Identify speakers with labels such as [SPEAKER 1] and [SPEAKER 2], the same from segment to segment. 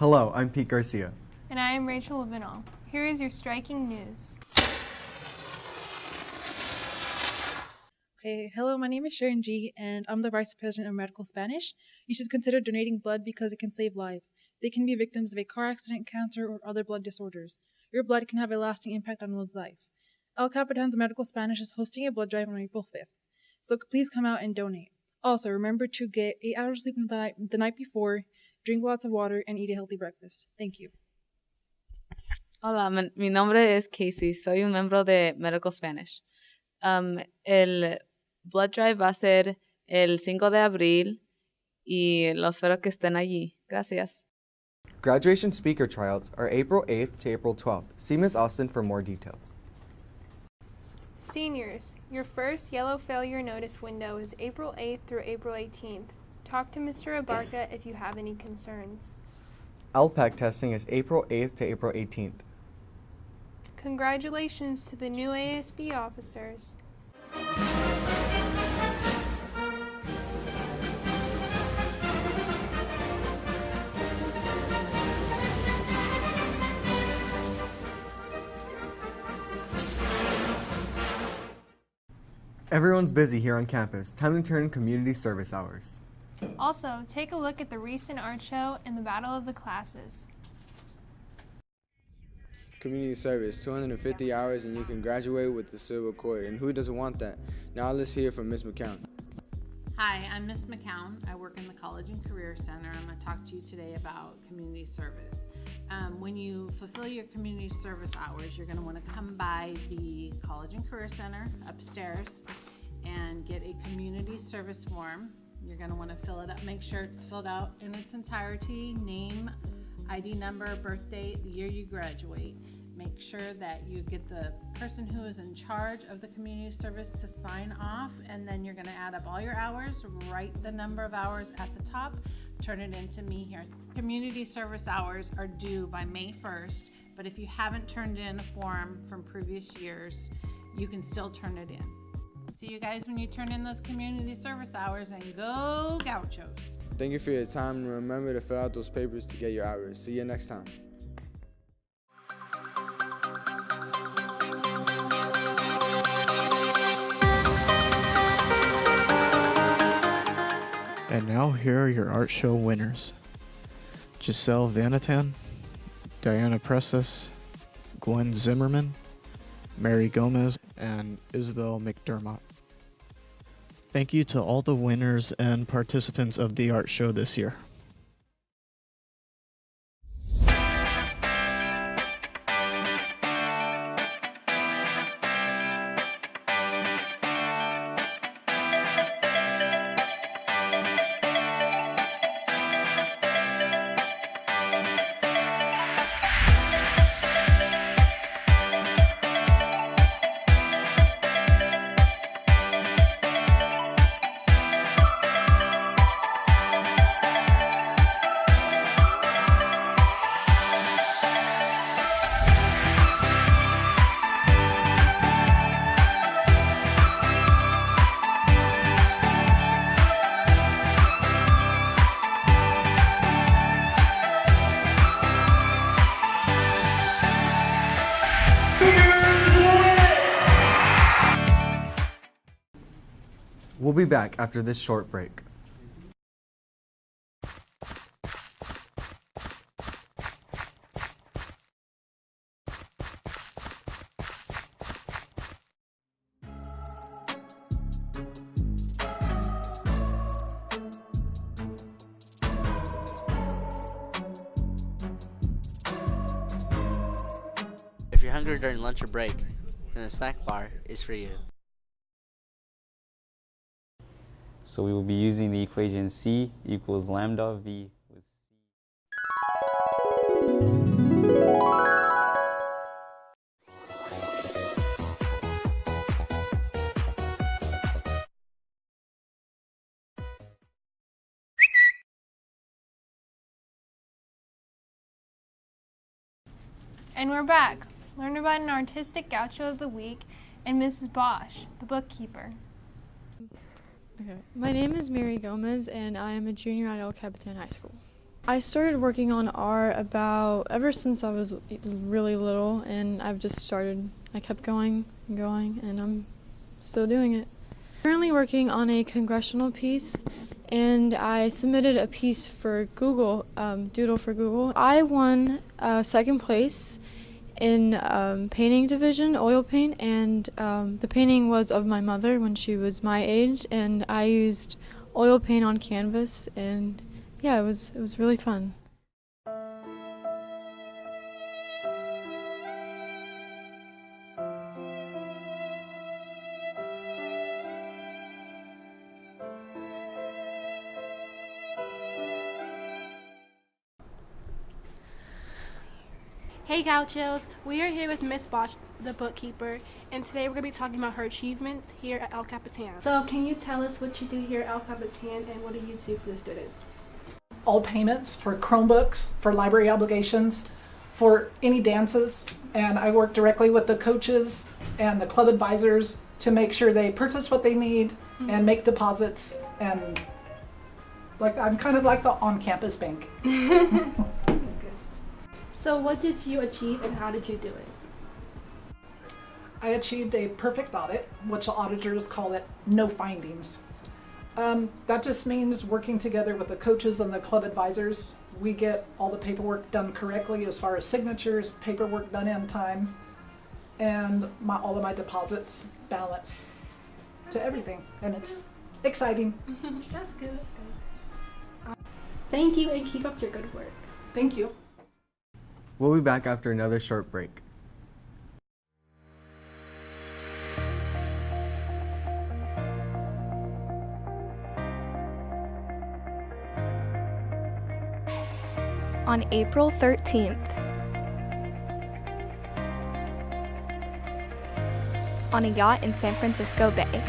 [SPEAKER 1] Hello, I'm Pete Garcia.
[SPEAKER 2] And I am Rachel Levinall. Here is your striking news.
[SPEAKER 3] Okay, hello, my name is Sharon G, and I'm the Vice President of Medical Spanish. You should consider donating blood because it can save lives. They can be victims of a car accident, cancer, or other blood disorders. Your blood can have a lasting impact on one's life. El Capitan's Medical Spanish is hosting a blood drive on April 5th, so please come out and donate. Also, remember to get 8 hours of sleep the night before, drink lots of water, and eat a healthy breakfast. Thank you.
[SPEAKER 4] Hola, mi nombre es Casey. Soy un miembro de Medical Spanish. El blood drive va a ser el 5 de abril y los espero que estén allí. Gracias.
[SPEAKER 1] Graduation speaker tryouts are April 8th to April 12th. See Ms. Austin for more details.
[SPEAKER 2] Seniors, your first yellow failure notice window is April 8th through April 18th. Talk to Mr. Abarca if you have any concerns.
[SPEAKER 1] LPAC testing is April 8th to April 18th.
[SPEAKER 2] Congratulations to the new ASB officers.
[SPEAKER 1] Everyone's busy here on campus. Time to turn community service hours.
[SPEAKER 2] Also, take a look at the recent art show and the Battle of the Classes.
[SPEAKER 5] Community service, 250 hours and you can graduate with the silver cord. And who doesn't want that? Now let's hear from Ms. McCown.
[SPEAKER 6] Hi, I'm Ms. McCown. I work in the College and Career Center. I'm going to talk to you today about community service. When you fulfill your community service hours, you're going to want to come by the College and Career Center upstairs and get a community service form. You're going to want to fill it up, make sure it's filled out in its entirety, name, ID number, birth date, the year you graduate. Make sure that you get the person who is in charge of the community service to sign off, and then you're going to add up all your hours, write the number of hours at the top, turn it into me here. Community service hours are due by May 1st, but if you haven't turned in a form from previous years, you can still turn it in. See you guys when you turn in those community service hours, and go Gauchos.
[SPEAKER 5] Thank you for your time and remember to fill out those papers to get your hours. See you next time.
[SPEAKER 7] And now here are your art show winners. Giselle Vanatan, Diana Presses, Gwen Zimmerman, Mary Gomez, and Isabel McDermott. Thank you to all the winners and participants of the art show this year.
[SPEAKER 1] We'll be back after this short break.
[SPEAKER 8] If you're hungry during lunch or break, then the snack bar is for you.
[SPEAKER 9] So we will be using the equation C equals lambda V with
[SPEAKER 2] And we're back. Learn about an artistic gaucho of the week and Mrs. Bosch, the bookkeeper.
[SPEAKER 10] Okay. My name is Mary Gomez, and I am a junior at El Capitan High School. I started working on art ever since I was really little, and I kept going and going, and I'm still doing it. Currently working on a congressional piece, and I submitted a piece for Google, Doodle for Google. I won second place in painting division, oil paint, and the painting was of my mother when she was my age, and I used oil paint on canvas, and yeah, it was really fun.
[SPEAKER 11] Hey Gauchos, we are here with Miss Bosch, the bookkeeper, and today we're going to be talking about her achievements here at El Capitan. So can you tell us what you do here at El Capitan and what do you do for the students?
[SPEAKER 12] All payments for Chromebooks, for library obligations, for any dances, and I work directly with the coaches and the club advisors to make sure they purchase what they need and make deposits, and I'm kind of like the on-campus bank.
[SPEAKER 11] So what did you achieve and how did you do it?
[SPEAKER 12] I achieved a perfect audit, which the auditors call it no findings. That just means working together with the coaches and the club advisors. We get all the paperwork done correctly as far as signatures, paperwork done in time, and all of my deposits balance to everything. And it's exciting.
[SPEAKER 11] That's good. Thank you and keep up your good work.
[SPEAKER 12] Thank you.
[SPEAKER 1] We'll be back after another short break.
[SPEAKER 13] On April 13th, on a yacht in San Francisco Bay.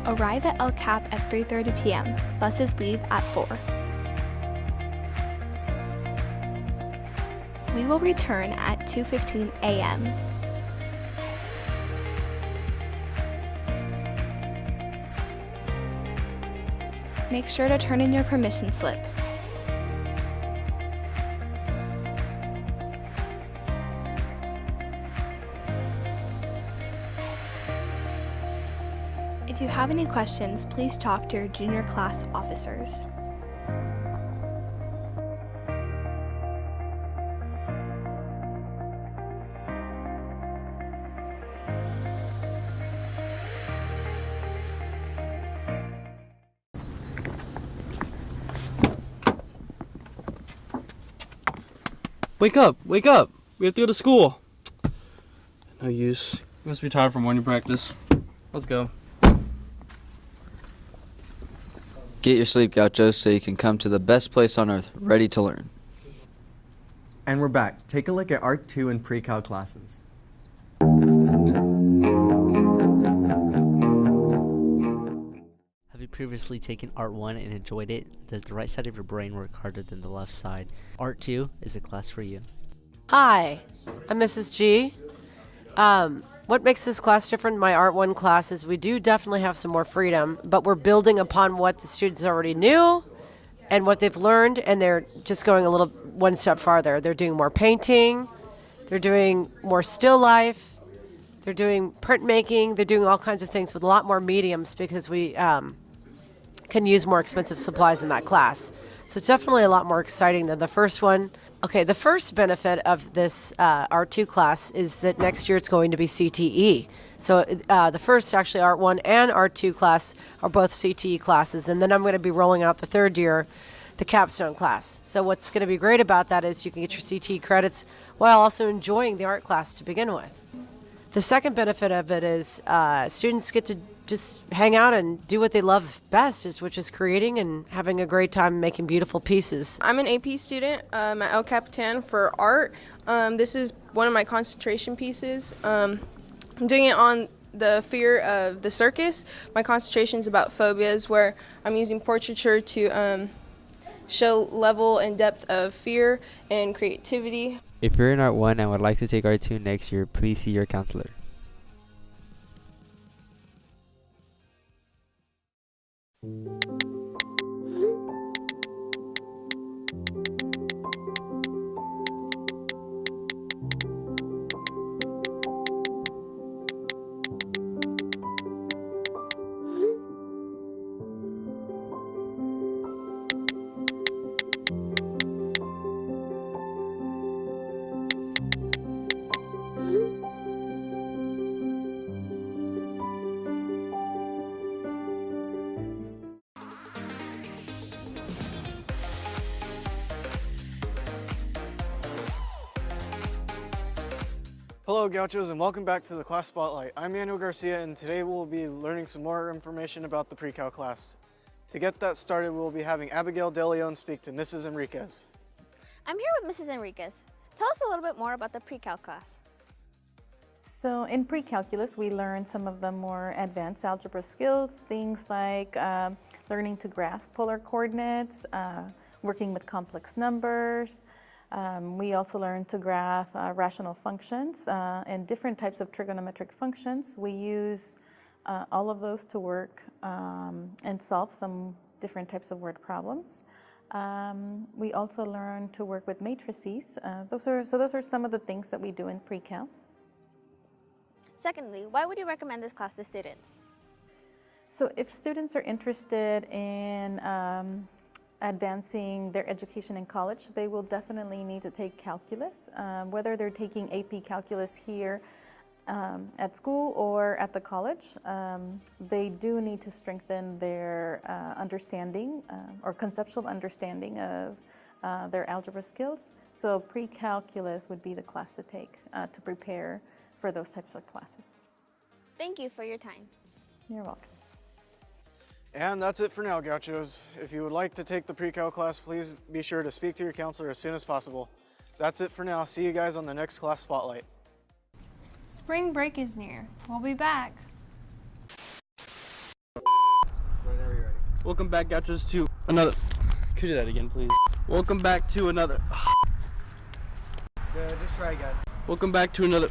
[SPEAKER 13] Arrive at El Cap at 3:30 p.m. Buses leave at 4. We will return at 2:15 a.m. Make sure to turn in your permission slip. If you have any questions, please talk to your junior class officers.
[SPEAKER 14] Wake up! Wake up! We have to go to school. No use. You must be tired from morning practice. Let's go.
[SPEAKER 15] Get your sleep, Gauchos, so you can come to the best place on earth, ready to learn.
[SPEAKER 1] And we're back. Take a look at Art 2 and Pre-Cal classes.
[SPEAKER 8] Have you previously taken Art 1 and enjoyed it? Does the right side of your brain work harder than the left side? Art 2 is a class for you.
[SPEAKER 16] Hi, I'm Mrs. G. What makes this class different in my Art 1 class is we do definitely have some more freedom, but we're building upon what the students already knew and what they've learned, and they're just going one step farther. They're doing more painting, they're doing more still life, they're doing printmaking, they're doing all kinds of things with a lot more mediums because we can use more expensive supplies in that class. So it's definitely a lot more exciting than the first one. Okay, the first benefit of this Art 2 class is that next year it's going to be CTE. So the first, actually, Art 1 and Art 2 class are both CTE classes, and then I'm going to be rolling out the third year, the capstone class. So what's going to be great about that is you can get your CTE credits while also enjoying the art class to begin with. The second benefit of it is students get to just hang out and do what they love best, which is creating and having a great time making beautiful pieces.
[SPEAKER 17] I'm an AP student at El Capitan for art. This is one of my concentration pieces. I'm doing it on the fear of the circus. My concentration is about phobias, where I'm using portraiture to show level and depth of fear and creativity.
[SPEAKER 18] If you're in Art 1 and would like to take Art 2 next year, please see your counselor.
[SPEAKER 19] Hello Gauchos and welcome back to the class spotlight. I'm Manuel Garcia and today we'll be learning some more information about the pre-cal class. To get that started, we'll be having Abigail De Leon speak to Mrs. Enriquez.
[SPEAKER 20] I'm here with Mrs. Enriquez. Tell us a little bit more about the pre-cal class.
[SPEAKER 21] So in pre-calculus, we learn some of the more advanced algebra skills, things like learning to graph polar coordinates, working with complex numbers. We also learn to graph rational functions and different types of trigonometric functions. We use all of those to work and solve some different types of word problems. We also learn to work with matrices. Those are some of the things that we do in pre-cal.
[SPEAKER 20] Secondly, why would you recommend this class to students?
[SPEAKER 21] So if students are interested in advancing their education in college, they will definitely need to take calculus. Whether they're taking AP calculus here at school or at the college, they do need to strengthen their understanding or conceptual understanding of their algebra skills. So pre-calculus would be the class to take to prepare for those types of classes.
[SPEAKER 20] Thank you for your time.
[SPEAKER 21] You're welcome.
[SPEAKER 19] And that's it for now, Gauchos. If you would like to take the pre-cal class, please be sure to speak to your counselor as soon as possible. That's it for now. See you guys on the next class spotlight.
[SPEAKER 2] Spring break is near. We'll be back.
[SPEAKER 19] Whenever you're ready.
[SPEAKER 14] Welcome back, Gauchos, to another. Could you do that again, please? Welcome back to another.
[SPEAKER 19] Yeah, just try again.
[SPEAKER 14] Welcome back to another.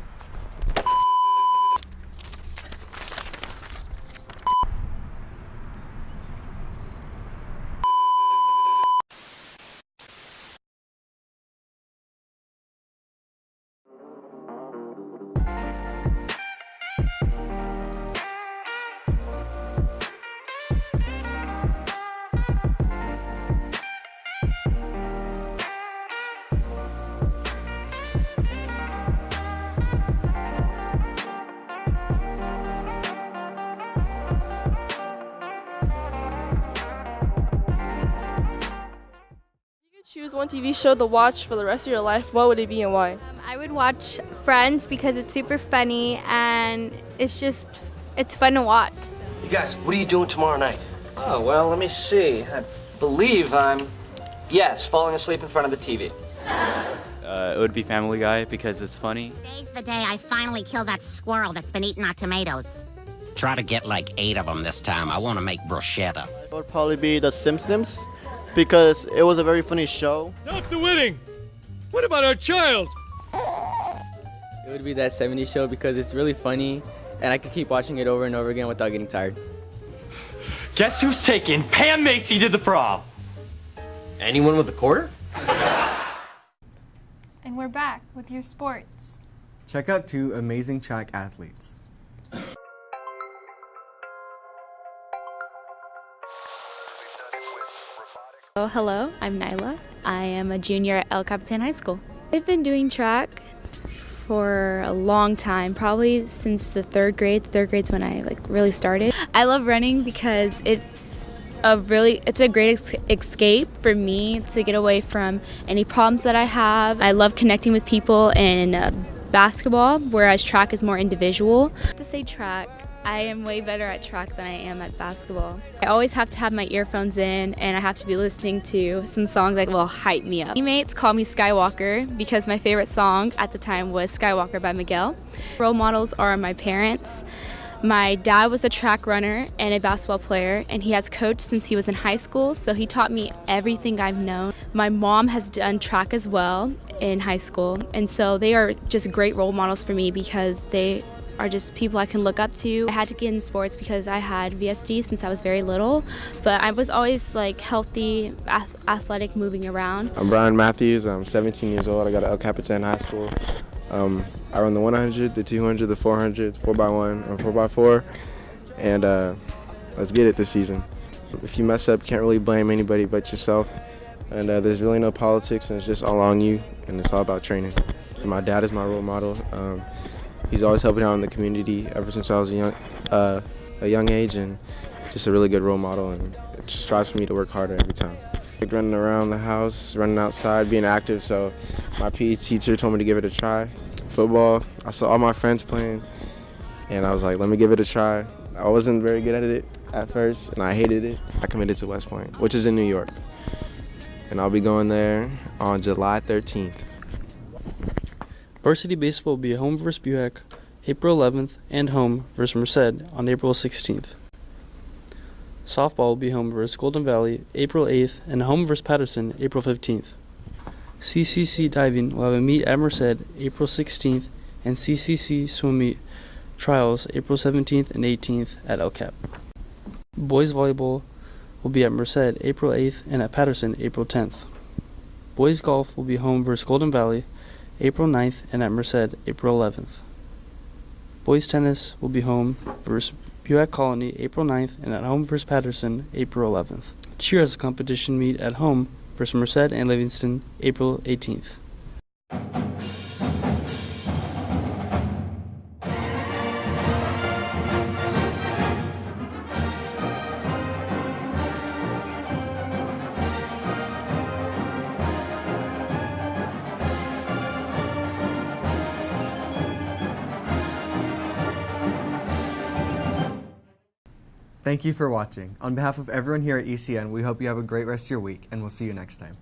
[SPEAKER 22] Choose one TV show to watch for the rest of your life, what would it be and why?
[SPEAKER 23] I would watch Friends because it's super funny and it's fun to watch.
[SPEAKER 24] You guys, what are you doing tomorrow night? Oh, well, let me see. I believe I'm, yes, falling asleep in front of the TV.
[SPEAKER 9] It would be Family Guy because it's funny.
[SPEAKER 25] Today's the day I finally kill that squirrel that's been eating our tomatoes.
[SPEAKER 26] Try to get like 8 of them this time. I want to make bruschetta.
[SPEAKER 27] It would probably be The Simpsons because it was a very funny show.
[SPEAKER 28] Stop the winning! What about our child?
[SPEAKER 29] It would be that 70s show because it's really funny and I could keep watching it over and over again without getting tired.
[SPEAKER 28] Guess who's taking Pam Macy to the prom?
[SPEAKER 24] Anyone with a quarter?
[SPEAKER 2] And we're back with your sports.
[SPEAKER 1] Check out 2 amazing track athletes.
[SPEAKER 30] Oh, hello, I'm Nyla. I am a junior at El Capitan High School. I've been doing track for a long time, probably since the 3rd grade. The 3rd grade's when I really started. I love running because it's a great escape for me to get away from any problems that I have. I love connecting with people in basketball, whereas track is more individual. To say track, I am way better at track than I am at basketball. I always have to have my earphones in and I have to be listening to some songs that will hype me up. Teammates call me Skywalker because my favorite song at the time was Skywalker by Miguel. Role models are my parents. My dad was a track runner and a basketball player, and he has coached since he was in high school, so he taught me everything I've known. My mom has done track as well in high school, and so they are just great role models for me because they are just people I can look up to. I had to get in sports because I had VSD since I was very little, but I was always healthy, athletic, moving around.
[SPEAKER 27] I'm Brian Matthews. I'm 17 years old. I got at El Capitan High School. I run the 100, the 200, the 400, 4x1, and 4x4, and let's get it this season. If you mess up, you can't really blame anybody but yourself, and there's really no politics, and it's just all on you, and it's all about training. And my dad is my role model. He's always helping out in the community ever since I was a young age, and just a really good role model, and it just strives for me to work harder every time. Like running around the house, running outside, being active, so my PE teacher told me to give it a try. football. I saw all my friends playing, and I was like, let me give it a try. I wasn't very good at it at first, and I hated it. I committed to West Point, which is in New York, and I'll be going there on July 13th.
[SPEAKER 14] Varsity baseball will be home versus Buick April 11th and home versus Merced on April 16th. Softball will be home versus Golden Valley April 8th and home versus Patterson April 15th. CCC diving will have a meet at Merced April 16th and CCC swim meet trials April 17th and 18th at El Cap. Boys volleyball will be at Merced April 8th and at Patterson April 10th. Boys golf will be home versus Golden Valley April 9th and at Merced April 11th. Boys tennis will be home versus Buick Colony April 9th and at home versus Patterson April 11th. Cheer has a competition meet at home versus Merced and Livingston April 18th.
[SPEAKER 1] Thank you for watching. On behalf of everyone here at ECN, we hope you have a great rest of your week, and we'll see you next time.